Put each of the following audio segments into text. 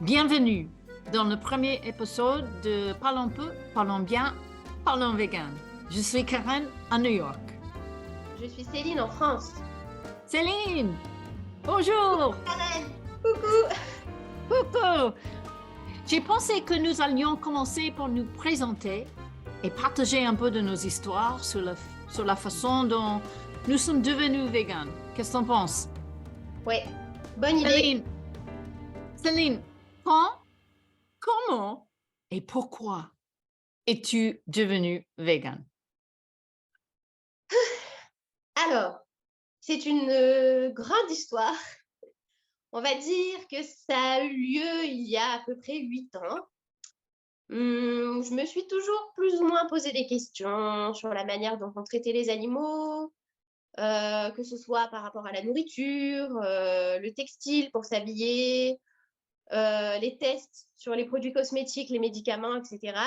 Bienvenue dans le premier épisode de Parlons peu, parlons bien, parlons vegan. Je suis Karen à New York. Je suis Céline en France. Céline, bonjour. Karen, coucou. Coucou. J'ai pensé que nous allions commencer par nous présenter et partager un peu de nos histoires sur la façon dont nous sommes devenus véganes. Qu'est-ce que tu en penses? Ouais, bonne idée. Céline, quand, comment et pourquoi es-tu devenue végane? Alors, c'est une grande histoire. On va dire que ça a eu lieu il y a à peu près 8 ans. Je me suis toujours plus ou moins posé des questions sur la manière dont on traitait les animaux, que ce soit par rapport à la nourriture, le textile pour s'habiller, les tests sur les produits cosmétiques, les médicaments, etc.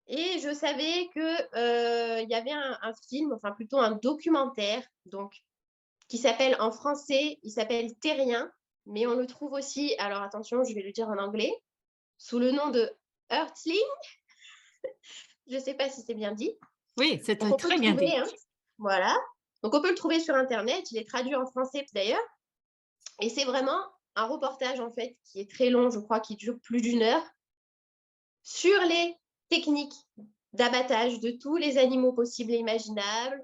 Et je savais que y avait un film, enfin plutôt un documentaire, donc qui s'appelle en français, il s'appelle Terrien, mais on le trouve aussi, alors attention, je vais le dire en anglais, sous le nom de Earthling. Je ne sais pas si c'est bien dit. Oui, c'est Donc on peut très le bien dit. trouver, hein. Voilà. Donc on peut le trouver sur Internet, il est traduit en français d'ailleurs. Et c'est vraiment un reportage en fait qui est très long, je crois, qui dure plus d'1 heure, sur les techniques d'abattage de tous les animaux possibles et imaginables,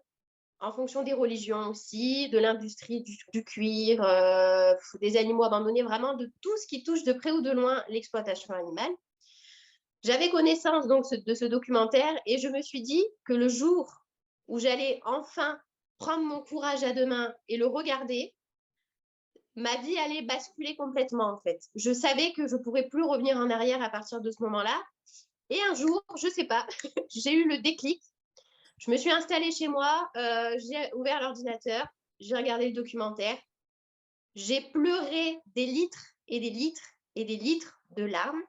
en fonction des religions aussi, de l'industrie du cuir, des animaux abandonnés, vraiment de tout ce qui touche de près ou de loin l'exploitation animale. J'avais connaissance donc de ce documentaire et je me suis dit que le jour où j'allais enfin prendre mon courage à deux mains et le regarder, ma vie allait basculer complètement en fait. Je savais que je ne pourrais plus revenir en arrière à partir de ce moment-là. Et un jour, je ne sais pas, j'ai eu le déclic. Je me suis installée chez moi, j'ai ouvert l'ordinateur, j'ai regardé le documentaire, j'ai pleuré des litres et des litres et des litres de larmes,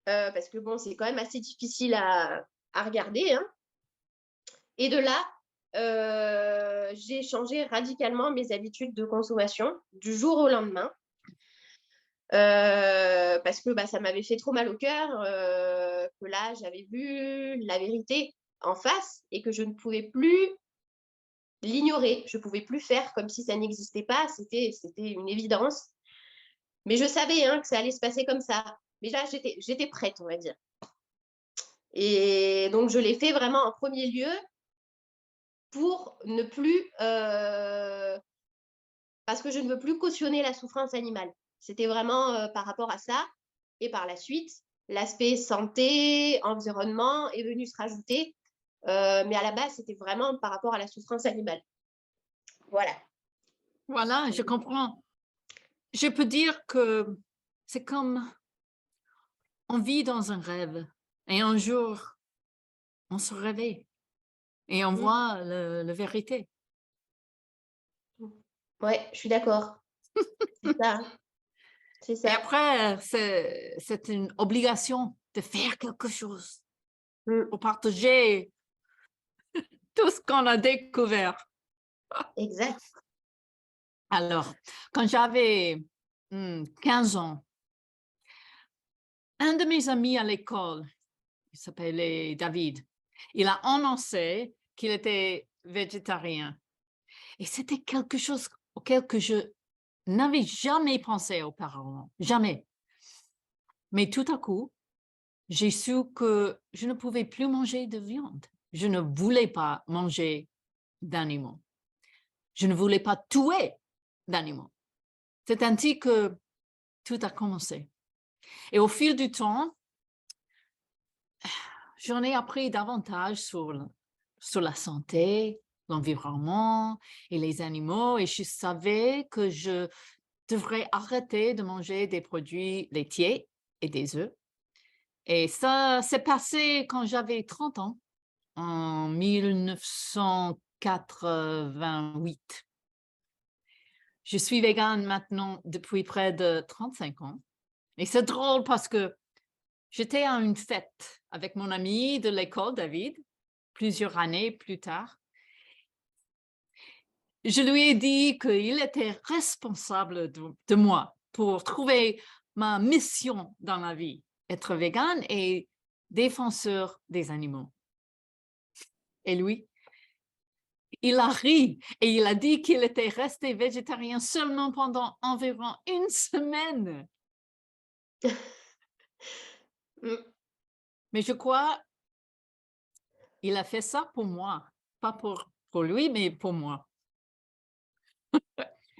parce que bon, c'est quand même assez difficile à regarder, hein. Et de là, j'ai changé radicalement mes habitudes de consommation du jour au lendemain, parce que ça m'avait fait trop mal au cœur, que là, j'avais vu la vérité en face et que je ne pouvais plus l'ignorer. Je ne pouvais plus faire comme si ça n'existait pas. C'était une évidence. Mais je savais que ça allait se passer comme ça. Mais là, j'étais prête, on va dire. Et donc, je l'ai fait vraiment en premier lieu pour ne plus... parce que je ne veux plus cautionner la souffrance animale. C'était vraiment par rapport à ça. Et par la suite, l'aspect santé, environnement est venu se rajouter. Mais à la base, c'était vraiment par rapport à la souffrance animale. Voilà. Voilà, je comprends. Je peux dire que c'est comme on vit dans un rêve et un jour, on se réveille et on voit la vérité. Ouais, je suis d'accord. C'est ça, hein. C'est Et ça. après, c'est une obligation de faire quelque chose Mmh. pour partager tout ce qu'on a découvert. Exact. Alors, quand j'avais 15 ans, un de mes amis à l'école, il s'appelait David, il a annoncé qu'il était végétarien. Et c'était quelque chose auquel que je n'avais jamais pensé auparavant, jamais. Mais tout à coup, j'ai su que je ne pouvais plus manger de viande. Je ne voulais pas manger d'animaux. Je ne voulais pas tuer d'animaux. C'est ainsi que tout a commencé. Et au fil du temps, j'en ai appris davantage sur la santé, l'environnement et les animaux. Et je savais que je devrais arrêter de manger des produits laitiers et des œufs. Et ça s'est passé quand j'avais 30 ans, en 1988. Je suis végane maintenant depuis près de 35 ans. Et c'est drôle parce que j'étais à une fête avec mon ami de l'école, David, plusieurs années plus tard. Je lui ai dit qu'il était responsable de moi pour trouver ma mission dans la vie, être végane et défenseur des animaux. Et lui, il a ri et il a dit qu'il était resté végétarien seulement pendant environ une semaine. Mm. Mais je crois il a fait ça pour moi, pas pour lui, mais pour moi.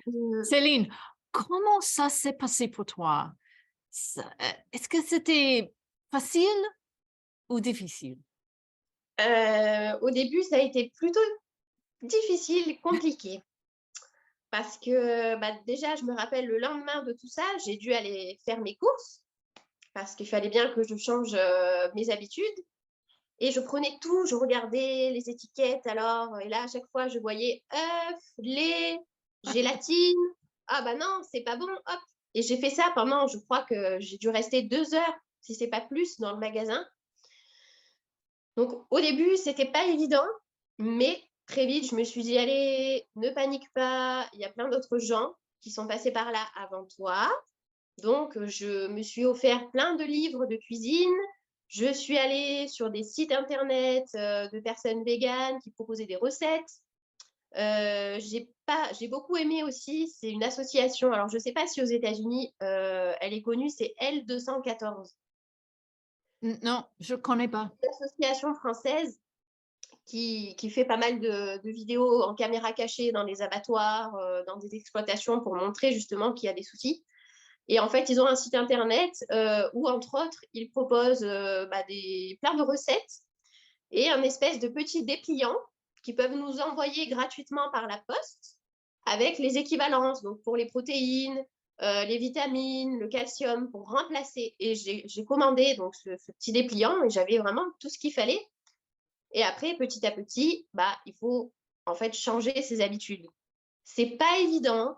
Mm. Céline, comment ça s'est passé pour toi? Est-ce que c'était facile ou difficile? Au début, ça a été plutôt difficile, compliqué. Parce que bah, déjà, je me rappelle le lendemain de tout ça, j'ai dû aller faire mes courses parce qu'il fallait bien que je change mes habitudes. Et je prenais tout, je regardais les étiquettes alors, et là, à chaque fois, je voyais œufs, lait, gélatine. Ah bah non, c'est pas bon, hop. Et j'ai fait ça pendant, je crois que j'ai dû rester 2 heures, si c'est pas plus, dans le magasin. Donc au début, c'était pas évident, mais très vite, je me suis dit, allez, ne panique pas, il y a plein d'autres gens qui sont passés par là avant toi. Donc, je me suis offert plein de livres de cuisine. Je suis allée sur des sites internet de personnes véganes qui proposaient des recettes. J'ai beaucoup aimé aussi, c'est une association, alors je ne sais pas si aux États-Unis, elle est connue, c'est L214. Non, je ne connais pas. Une association française qui fait pas mal de vidéos en caméra cachée dans les abattoirs, dans des exploitations pour montrer justement qu'il y a des soucis. Et en fait, ils ont un site internet où, entre autres, ils proposent plein de recettes et un espèce de petit dépliant qu'ils peuvent nous envoyer gratuitement par la poste avec les équivalences, donc pour les protéines, les vitamines, le calcium, pour remplacer. Et j'ai commandé donc ce petit dépliant et j'avais vraiment tout ce qu'il fallait. Et après, petit à petit, il faut en fait changer ses habitudes. C'est pas évident.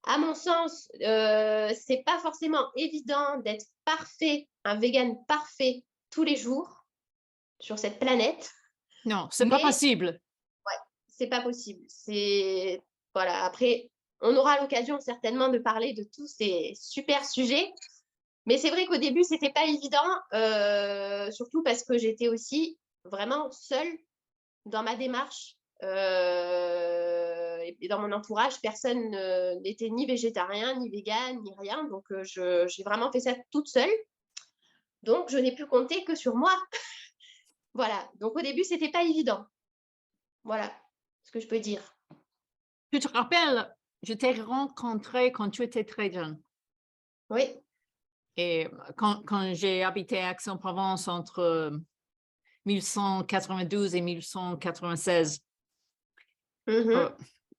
À mon sens, c'est pas forcément évident d'être parfait, un vegan parfait tous les jours sur cette planète, Non, c'est pas mais possible. c'est pas possible. C'est voilà. Après, on aura l'occasion certainement de parler de tous ces super sujets, mais c'est vrai qu'au début c'était pas évident, surtout parce que j'étais aussi vraiment seule dans ma démarche. Et dans mon entourage, personne n'était ni végétarien, ni vegan, ni rien. Donc, j'ai vraiment fait ça toute seule. Donc, je n'ai pu compter que sur moi. Voilà. Donc, au début, c'était pas évident. Voilà ce que je peux dire. Tu te rappelles, je t'ai rencontré quand tu étais très jeune. Oui. Et quand j'ai habité à Aix-en-Provence entre 1192 et 1196. Mhm.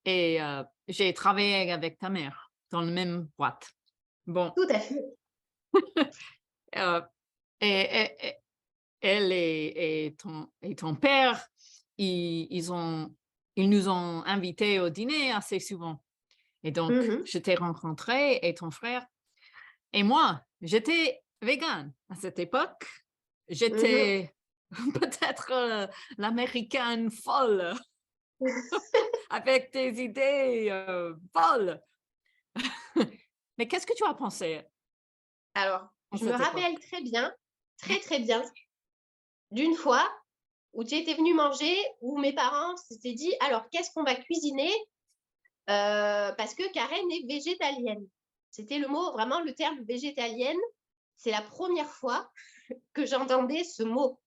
Et j'ai travaillé avec ta mère dans la même boîte. Bon, Tout à fait. euh, et elle et ton père, ils nous ont invités au dîner assez souvent. Et donc, Mhm. je t'ai rencontré et ton frère. Et moi, j'étais végane à cette époque. Mhm. J'étais peut-être l'américaine folle avec des idées folles. Mais qu'est-ce que tu as pensé Alors, en je me cette époque? rappelle très, très bien, d'une fois où tu étais venu manger, où mes parents s'étaient dit, alors, qu'est-ce qu'on va cuisiner parce que Karen est végétalienne. C'était le mot, vraiment le terme végétalienne. C'est la première fois que j'entendais ce mot.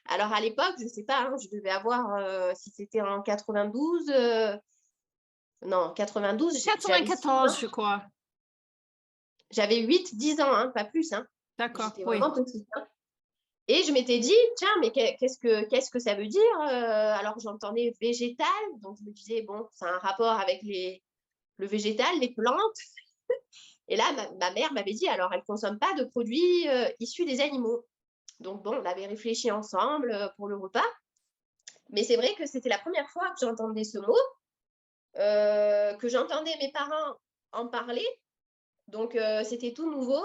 Alors à l'époque, je ne sais pas, je devais avoir, si c'était en 92, non, 92, j'avais 6 94, ans. je crois. J'avais 8-10 ans, pas plus. D'accord, J'étais oui. vraiment petite. Et je m'étais dit, tiens, mais qu'est-ce que ça veut dire alors j'entendais végétal, donc je me disais, bon, c'est un rapport avec le végétal, les plantes. Et là, ma mère m'avait dit, alors elle ne consomme pas de produits issus des animaux. Donc bon, on avait réfléchi ensemble pour le repas. Mais c'est vrai que c'était la première fois que j'entendais ce mot, que j'entendais mes parents en parler. Donc c'était tout nouveau.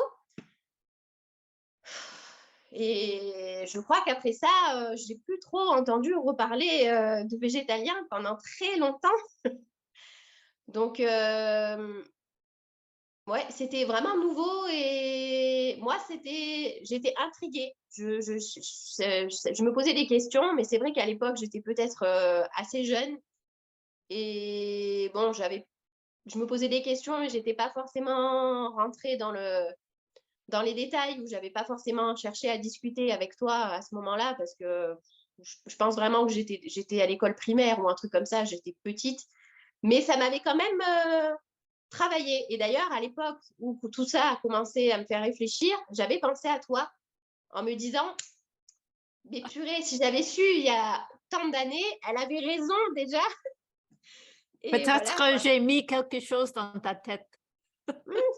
Et je crois qu'après ça, je n'ai plus trop entendu reparler de végétalien pendant très longtemps. Donc Ouais, c'était vraiment nouveau et moi, j'étais intriguée. Je me posais des questions, mais c'est vrai qu'à l'époque, j'étais peut-être, assez jeune et bon, je me posais des questions, mais j'étais pas forcément rentrée dans les détails, où j'avais pas forcément cherché à discuter avec toi à ce moment-là parce que je pense vraiment que j'étais à l'école primaire ou un truc comme ça, j'étais petite. Mais ça m'avait quand même, travaillé. Et d'ailleurs, à l'époque où tout ça a commencé à me faire réfléchir, j'avais pensé à toi en me disant: «Mais purée, si j'avais su il y a tant d'années, elle avait raison déjà» et voilà Peut-être quoi. j'ai mis quelque chose dans ta tête C'est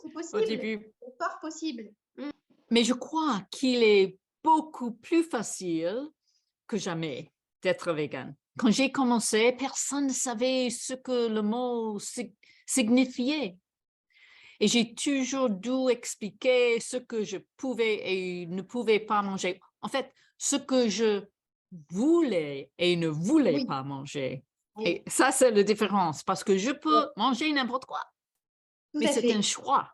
au possible, début, c'est fort possible. Mmh. mais je crois qu'il est beaucoup plus facile que jamais d'être vegan. Quand j'ai commencé, personne ne savait ce que le mot signifiait. Et j'ai toujours dû expliquer ce que je pouvais et ne pouvais pas manger. En fait, ce que je voulais et ne voulais Oui, pas manger. oui, Et ça, c'est la différence, parce que je ouais, peux manger n'importe quoi, tout mais à c'est un fait. choix.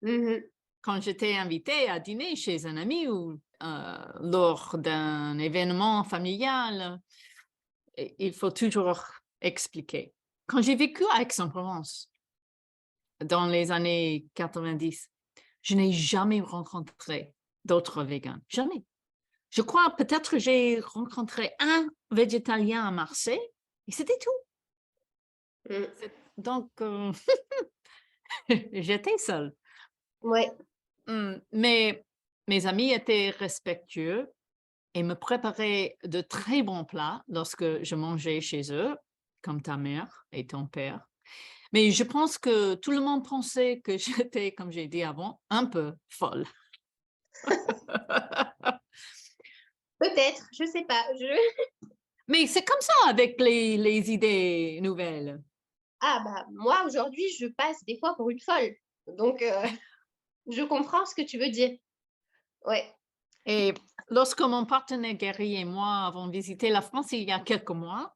Mmh. Quand j'étais invitée à dîner chez un ami ou lors d'un événement familial, il faut toujours expliquer. Quand j'ai vécu à Aix-en-Provence dans les années 90, je n'ai jamais rencontré d'autres végans, jamais. Je crois peut-être que j'ai rencontré un végétalien à Marseille et c'était tout. Mmh. Donc, j'étais seule. Ouais. Mais mes amis étaient respectueux et me préparaient de très bons plats lorsque je mangeais chez eux, comme ta mère et ton père. Mais je pense que tout le monde pensait que j'étais, comme j'ai dit avant, un peu folle. Peut-être, je sais pas, Mais c'est comme ça avec les idées nouvelles. ah bah, moi aujourd'hui, je passe des fois pour une folle. Donc je comprends ce que tu veux dire. Ouais. Et lorsque mon partenaire Gary et moi avons visité la France il y a quelques mois,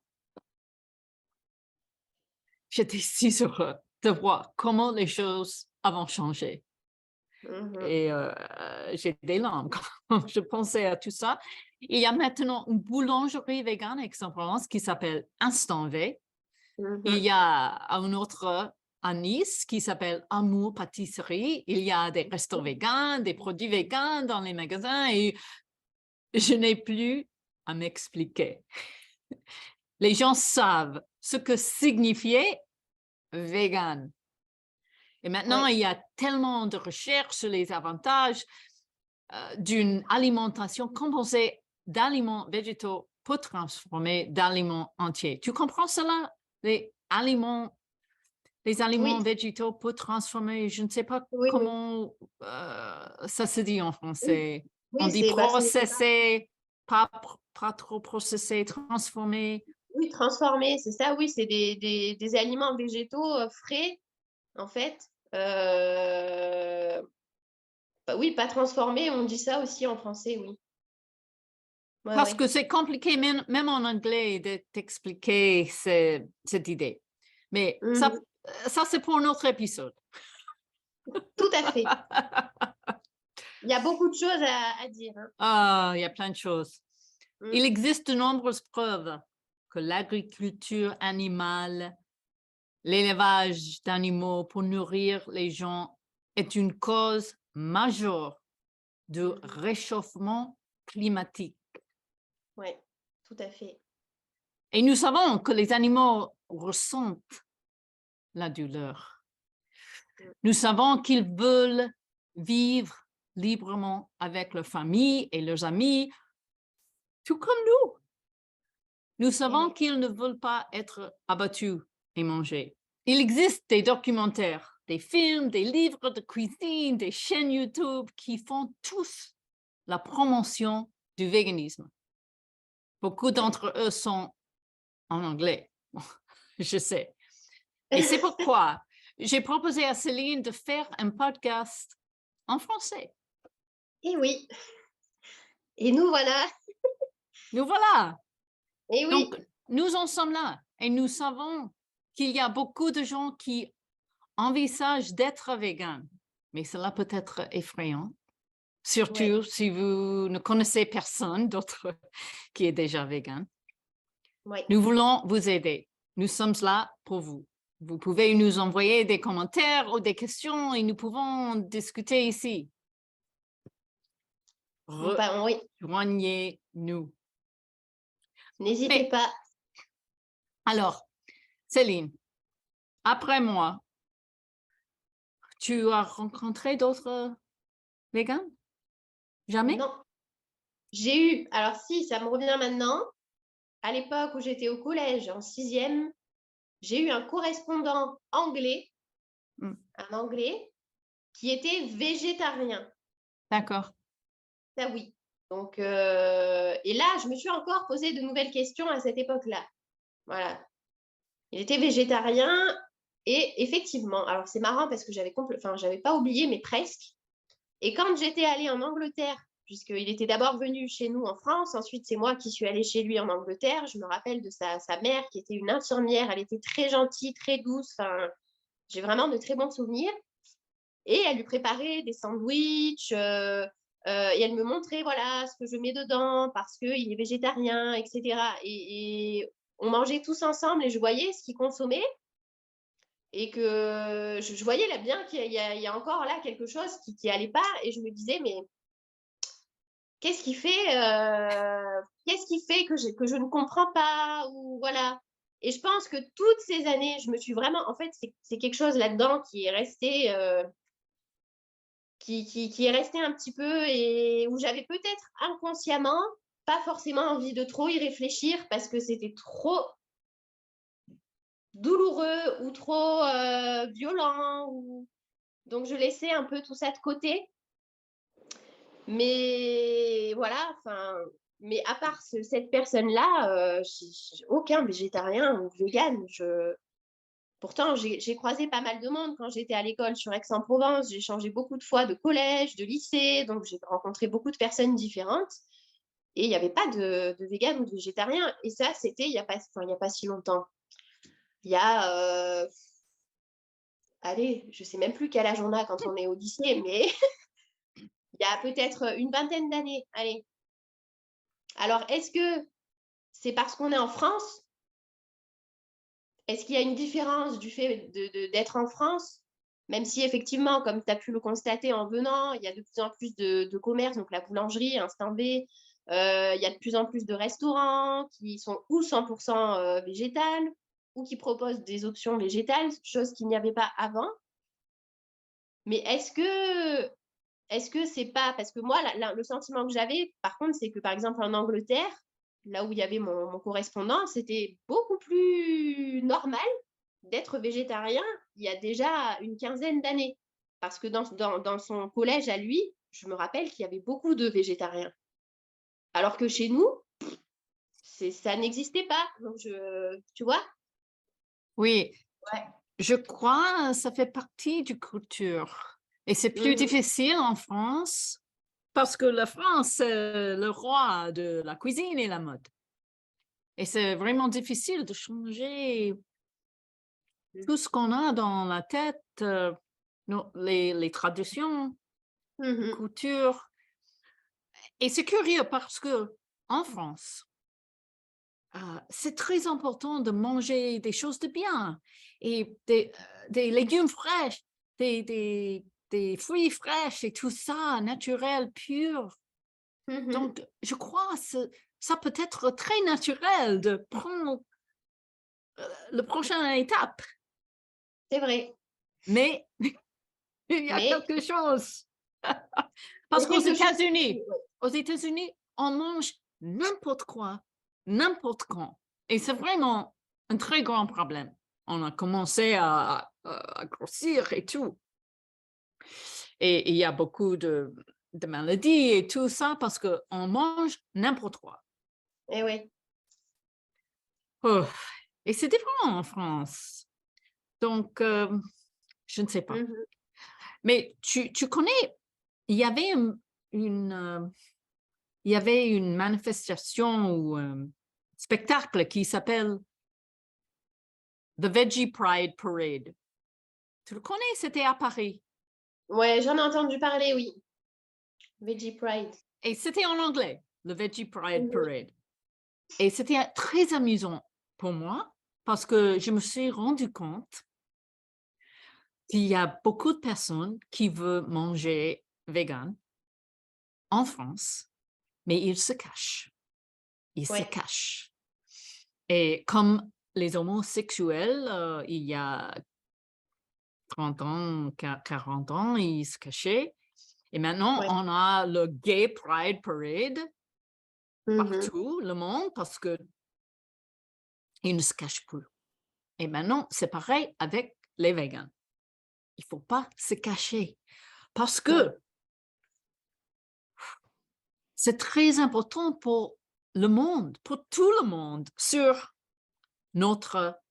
j'étais si heureuse de voir comment les choses avaient changé. Mmh. Et j'ai des larmes quand je pensais à tout ça. Il y a maintenant une boulangerie végane à Aix-en-Provence qui s'appelle Instant V. Il Mmh. y a un autre à Nice qui s'appelle Amour Pâtisserie. Il y a des restos véganes, des produits véganes dans les magasins et je n'ai plus à m'expliquer. Les gens savent ce que signifiait vegan. Et maintenant, Ouais. il y a tellement de recherches sur les avantages d'une alimentation composée d'aliments végétaux peu transformés d'aliments entiers. Tu comprends cela? Les aliments, les aliments Oui, végétaux peu transformés, je ne sais pas oui, oui. comment ça se dit en Oui, français. On oui, dit c'est ça. processé, pas trop processé, transformé. Oui, transformé, c'est ça, oui, c'est des aliments végétaux, frais, en fait. Bah, oui, pas transformés, on dit ça aussi en français, oui. Ouais, Parce ouais. que c'est compliqué, même en anglais, de t'expliquer cette idée. Mais Mmh. ça c'est pour un autre épisode. Tout à fait. Il y a beaucoup de choses à dire, hein. Ah, il y a plein de choses. Mmh. Il existe de nombreuses preuves que l'agriculture animale, l'élevage d'animaux pour nourrir les gens est une cause majeure du Mmh. réchauffement climatique. Ouais, tout à fait. Et nous savons que les animaux ressentent la douleur. Mmh. Nous savons qu'ils veulent vivre librement avec leur famille et leurs amis, tout comme nous. Nous Et savons oui. qu'ils ne veulent pas être abattus et mangés. Il existe des documentaires, des films, des livres de cuisine, des chaînes YouTube qui font tous la promotion du véganisme. Beaucoup Ouais. d'entre eux sont en anglais, je sais. Et c'est pourquoi j'ai proposé à Céline de faire un podcast en français. Et oui, et nous voilà. Nous voilà. Et oui. Donc, nous en sommes là et nous savons qu'il y a beaucoup de gens qui envisage d'être vegan, mais cela peut être effrayant, surtout Ouais, si vous ne connaissez personne d'autre qui est déjà vegan. ouais. Nous voulons vous aider. Nous sommes là pour vous. Vous pouvez nous envoyer des commentaires ou des questions et nous pouvons discuter ici. Ben, oui, Rejoignez-nous. n'hésitez Mais pas. alors, Céline, après moi, tu as rencontré d'autres végans? Jamais? Non, j'ai eu, alors si, ça me revient maintenant, à l'époque où j'étais au collège, en sixième, j'ai eu un correspondant anglais, Hmm, un anglais, qui était végétarien. d'accord. Ça oui. Donc, et là, je me suis encore posé de nouvelles questions à cette époque-là. Voilà. Il était végétarien et effectivement, alors c'est marrant parce que j'avais pas oublié, mais presque. Et quand j'étais allée en Angleterre, puisqu'il était d'abord venu chez nous en France, ensuite c'est moi qui suis allée chez lui en Angleterre, je me rappelle de sa mère qui était une infirmière, elle était très gentille, très douce, enfin, j'ai vraiment de très bons souvenirs. Et elle lui préparait des sandwichs, et elle me montrait, voilà, ce que je mets dedans parce qu'il est végétarien, etc. Et on mangeait tous ensemble et je voyais ce qu'il consommait et que je voyais là bien qu'il y a encore là quelque chose qui allait pas et je me disais, mais qu'est-ce qui fait, que je ne comprends pas ou voilà. Et je pense que toutes ces années, je me suis vraiment, en fait, c'est quelque chose là-dedans qui est resté, qui est resté un petit peu et où j'avais peut-être inconsciemment pas forcément envie de trop y réfléchir parce que c'était trop douloureux ou trop violent. Donc je laissais un peu tout ça de côté. Mais voilà, enfin, mais à part cette personne-là, j'ai aucun végétarien ou vegan. Pourtant, j'ai croisé pas mal de monde quand j'étais à l'école sur Aix-en-Provence. J'ai changé beaucoup de fois de collège, de lycée, donc j'ai rencontré beaucoup de personnes différentes. Et il n'y avait pas de vegan ou de végétarien. Et ça, c'était il n'y a, il y a pas si longtemps. Il y a, allez, je ne sais même plus quel âge on a quand on est au lycée, mais il y a peut-être une vingtaine d'années. Allez. Alors, est-ce que c'est parce qu'on est en France? Est-ce qu'il y a une différence du fait d'être en France? Même si effectivement, comme tu as pu le constater en venant, il y a de plus en plus de commerces, donc la boulangerie, Instant B, il y a de plus en plus de restaurants qui sont ou 100% végétales ou qui proposent des options végétales, chose qu'il n'y avait pas avant. Mais est-ce que c'est pas parce que moi le sentiment que j'avais par contre c'est que par exemple en Angleterre là où il y avait mon correspondant c'était beaucoup plus normal d'être végétarien il y a déjà une quinzaine d'années parce que dans son collège à lui je me rappelle qu'il y avait beaucoup de végétariens alors que chez nous ça n'existait pas donc tu vois. Oui, Ouais. je crois que ça fait partie du culture. Et c'est plus Mhm. difficile en France parce que la France, c'est le roi de la cuisine et la mode. Et c'est vraiment difficile de changer tout ce qu'on a dans la tête, les traditions, les Mhm. cultures. Et c'est curieux parce que en France, c'est très important de manger des choses de bien et des légumes fraîches, des fruits fraîches et tout ça, naturel, pur. Mhm. Donc, je crois que ça peut être très naturel de prendre la prochaine étape. C'est vrai Mais il y a mais quelque chose. il y Parce a qu'aux quelque chose États-Unis, aux États-Unis, on mange n'importe quoi, n'importe quand. Et c'est vraiment un très grand problème. On a commencé à grossir et tout. Et il y a beaucoup de maladies et tout ça parce qu'on mange n'importe quoi. et ouais. Oh, et c'est différent en France. Donc, je ne sais pas. Mhm. Mais tu connais, il y avait il y avait une manifestation ou un spectacle qui s'appelle The Veggie Pride Parade. Tu le connais, c'était à Paris. Ouais, j'en ai entendu parler, oui. Veggie Pride. Et c'était en anglais, le Veggie Pride Mhm. Parade. Et c'était très amusant pour moi parce que je me suis rendu compte qu'il y a beaucoup de personnes qui veulent manger vegan en France, mais ils se cachent. Ils se Ouais, cachent. Et comme les homosexuels, il y a 30 ans, 40 ans, ils se cachaient. Et maintenant, ouais. on a le Gay Pride Parade Mhm. partout le monde parce que ils ne se cachent plus. Et maintenant, c'est pareil avec les végans. Il faut pas se cacher parce Non. que c'est très important pour le monde, pour tout le monde notre,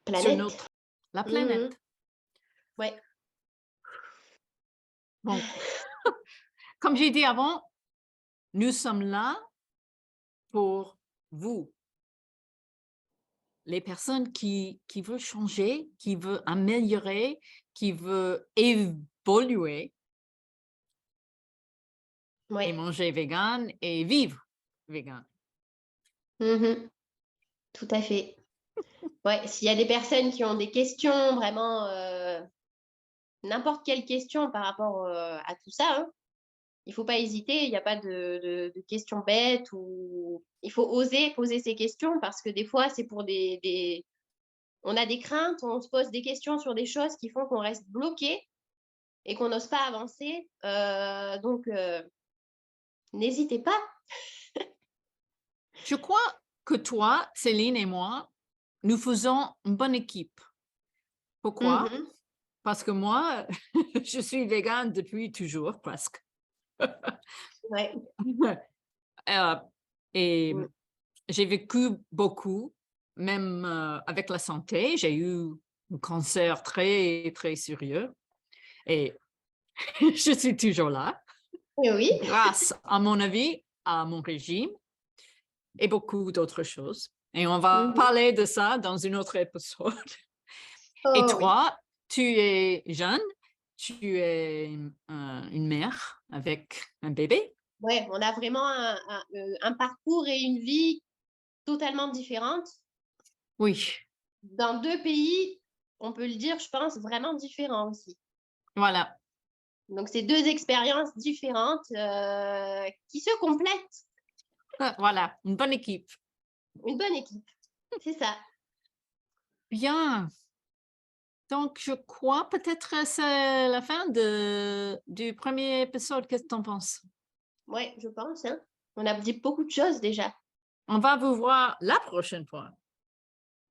sur Planète. la Mhm. planète. Ouais. Bon, comme j'ai dit avant, nous sommes là pour vous, les personnes qui veulent changer, qui veulent améliorer, qui veulent évoluer et Ouais. manger vegan et vivre vegan. Mhm. Tout à fait. Ouais, s'il y a des personnes qui ont des questions, vraiment n'importe quelle question par rapport à tout ça, hein, il faut pas hésiter. Il n'y a pas de questions bêtes ou il faut oser poser ces questions parce que des fois, c'est pour on a des craintes, on se pose des questions sur des choses qui font qu'on reste bloqué et qu'on n'ose pas avancer. Donc, n'hésitez pas. Je crois que toi, Céline et moi, nous faisons une bonne équipe. Pourquoi? Mhm. Parce que moi, je suis végane depuis toujours, presque. Ouais. Euh, et Mm. j'ai vécu beaucoup, même avec la santé. J'ai eu un cancer très, très sérieux. Et je suis toujours là, Et oui. grâce à mon avis, à mon régime et beaucoup d'autres choses. Et on va Mhm. parler de ça dans une autre épisode. Et Oh oui. toi, tu es jeune, tu es une mère avec un bébé. Ouais, on a vraiment un parcours et une vie totalement différentes Oui, dans deux pays, on peut le dire, je pense, vraiment différents aussi. voilà, Donc, c'est deux expériences différentes qui se complètent. voilà, une bonne équipe. Une bonne équipe. C'est ça. Bien. Donc, je crois peut-être c'est la fin du premier épisode. Qu'est-ce que tu en penses? Ouais, je pense. Hein. On a dit beaucoup de choses déjà. On va vous voir la prochaine fois.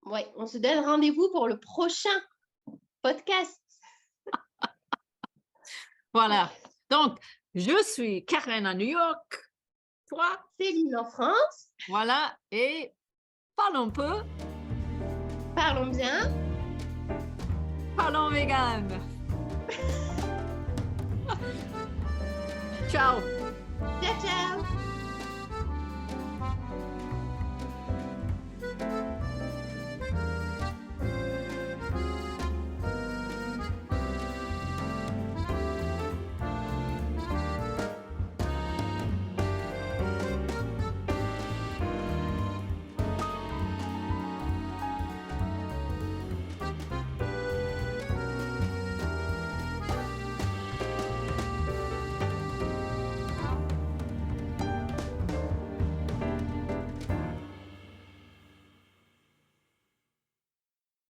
Ouais, on se donne rendez-vous pour le prochain podcast. Voilà. Donc, je suis Karen à New York. Toi, Céline en France. voilà. Et parlons peu, Parlons bien. parlons vegan. Ciao. Ciao, ciao.